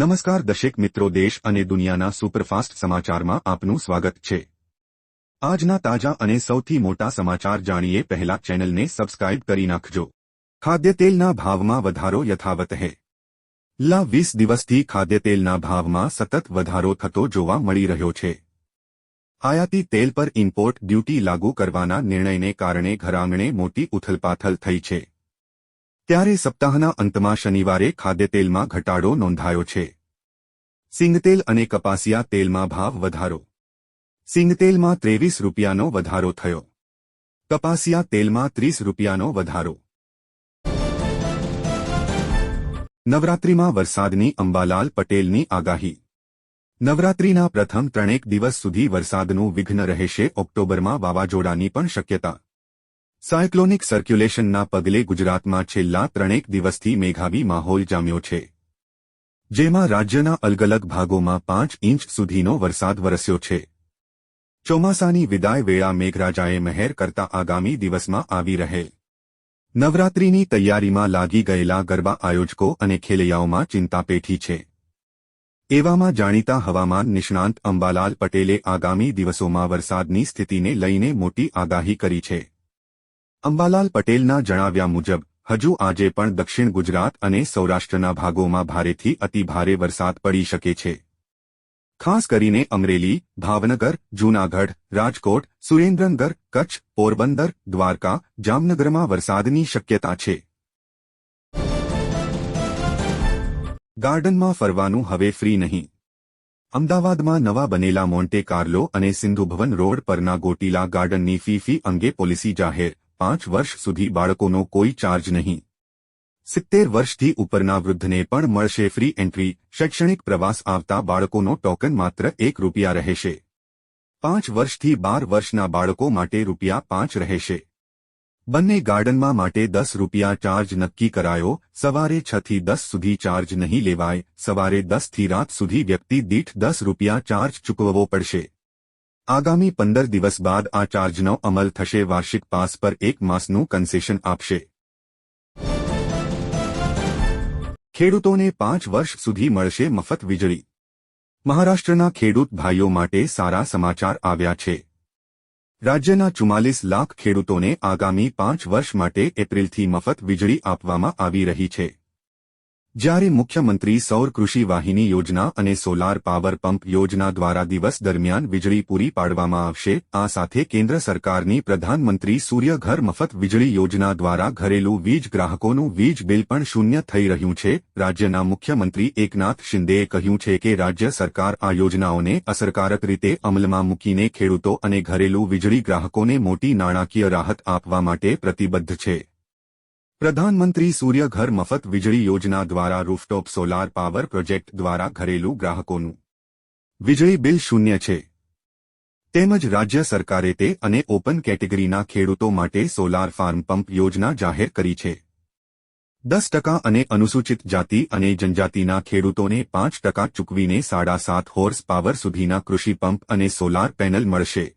નમસ્કાર દર્શક મિત્રો, દેશ અને દુનિયાના સુપરફાસ્ટ સમાચારમાં આપનું સ્વાગત છે। આજના તાજા અને સૌથી મોટા સમાચાર જાણીએ પહેલા ચેનલને સબસ્ક્રાઇબ કરી નાખજો। ખાદ્યતેલના ભાવમાં વધારો યથાવત है। 20 દિવસથી ખાદ્યતેલના ભાવમાં સતત વધારો થતો જોવા મળી રહ્યો છે। આયાતી તેલ પર ઇમ્પોર્ટ ડ્યુટી લાગુ કરવાના નિર્ણયને કારણે ઘરઆંગણે મોટી ઉથલપાથલ થઈ છે। ત્યારે સપ્તાહના અંતમાં શનિવારે ખાદ્યતેલમાં ઘટાડો નોંધાયો છે। સિંગતેલ અને કપાસિયા તેલમાં ભાવ વધારો। સિંગતેલમાં 23 રૂપિયાનો વધારો થયો। કપાસિયા તેલમાં 30 રૂપિયાનો વધારો। નવરાત્રિમાં વરસાદની અંબાલાલ પટેલની આગાહી। નવરાત્રિના પ્રથમ 3 દિવસ સુધી વરસાદનું વિઘ્ન રહેશે। ઓક્ટોબરમાં વાવાઝોડાની પણ શક્યતા। સાયક્લોનિક સર્ક્યુલેશનના પગલે ગુજરાતમાં છેલ્લા 3 દિવસથી મેઘાવી માહોલ જામ્યો છે, જેમાં રાજ્યના અલગ અલગ ભાગોમાં 5 ઇંચ સુધીનો વરસાદ વરસ્યો છે। ચોમાસાની વિદાય વેળા મેઘરાજાએ મહેર કરતા આગામી દિવસમાં આવી રહેલ નવરાત્રિની તૈયારીમાં લાગી ગયેલા ગરબા આયોજકો અને ખેલૈયાઓમાં ચિંતા પેઠી છે। એવામાં જાણીતા હવામાન નિષ્ણાંત અંબાલાલ પટેલે આગામી દિવસોમાં વરસાદની સ્થિતિને લઈને મોટી આગાહી કરી છે। અંબાલાલ પટેલના જણાવ્યા મુજબ હજુ આજે પણ દક્ષિણ ગુજરાત અને સૌરાષ્ટ્રના ભાગોમાં ભારેથી અતિભારે વરસાદ પડી શકે છે। ખાસ કરીને અમરેલી, ભાવનગર, જૂનાગઢ, રાજકોટ, સુરેન્દ્રનગર, કચ્છ, પોરબંદર, દ્વારકા, જામનગરમાં વરસાદની શક્યતા છે। ગાર્ડનમાં ફરવાનું હવે ફ્રી નહીં। અમદાવાદમાં નવા બનેલા મોન્ટે કાર્લો અને સિંધુભવન રોડ પરના ગોટીલા ગાર્ડનની ફી અંગે પોલિસી જાહેર। 5 વર્ષ સુધી બાળકોનો કોઈ ચાર્જ નહીં। 70 વર્ષથી ઉપરના વૃદ્ધને પણ મળશે ફ્રી એન્ટ્રી। શૈક્ષણિક પ્રવાસ આવતા બાળકોનો ટોકન માત્ર ₹1 રહેશે। 5 વર્ષથી 12 વર્ષના બાળકો માટે ₹5 રહેશે। બંને ગાર્ડનમાં માટે ₹10 ચાર્જ નક્કી કરાયો। સવારે 6 થી 10 સુધી ચાર્જ નહીં લેવાય। સવારે 10 થી રાત સુધી વ્યક્તિ દીઠ ₹10 ચાર્જ ચૂકવવો પડશે। આગામી 15 દિવસ બાદ આ ચાર્જનો અમલ થશે। વાર્ષિક પાસ પર 1 માસનું કન્સેશન આપશે। ખેડૂતોને 5 વર્ષ સુધી મળશે મફત વીજળી। મહારાષ્ટ્રના ખેડૂત ભાઈઓ માટે સારા સમાચાર આવ્યા છે। રાજ્યના 44 લાખ ખેડૂતોને આગામી 5 વર્ષ માટે એપ્રિલથી મફત વીજળી આપવામાં આવી રહી છે। જ્યારે મુખ્યમંત્રી સૌર કૃષિ વાહિની યોજના અને સોલાર પાવર પંપ યોજના દ્વારા દિવસ દરમિયાન વીજળી પૂરી પાડવામાં આવશે। આ સાથે કેન્દ્ર સરકારની પ્રધાનમંત્રી સૂર્ય ઘર મફત વીજળી યોજના દ્વારા ઘરેલું વીજ ગ્રાહકોનું વીજ બિલ પણ શૂન્ય થઈ રહ્યું છે। રાજ્યના મુખ્યમંત્રી એકનાથ શિંદેએ કહ્યું છે કે રાજ્ય સરકાર આ યોજનાઓને અસરકારક રીતે અમલમાં મૂકીને ખેડૂતો અને ઘરેલું વીજળી ગ્રાહકોને મોટી નાણાકીય રાહત આપવા માટે પ્રતિબદ્ધ છે। પ્રધાનમંત્રી સૂર્ય ઘર મફત વીજળી યોજના દ્વારા રૂફટોપ સોલાર પાવર પ્રોજેક્ટ દ્વારા ઘરેલું ગ્રાહકોનું વીજળી બિલ શૂન્ય છે। તેમજ રાજ્ય સરકારે તે અને ઓપન કેટેગરીના ખેડૂતો માટે સોલાર ફાર્મ પંપ યોજના જાહેર કરી છે। 10% અને અનુસૂચિત જાતિ અને જનજાતિના ખેડૂતોને 5% ચૂકવીને 7.5 હોર્સ પાવર સુધીના કૃષિ પંપ અને સોલાર પેનલ મળશે।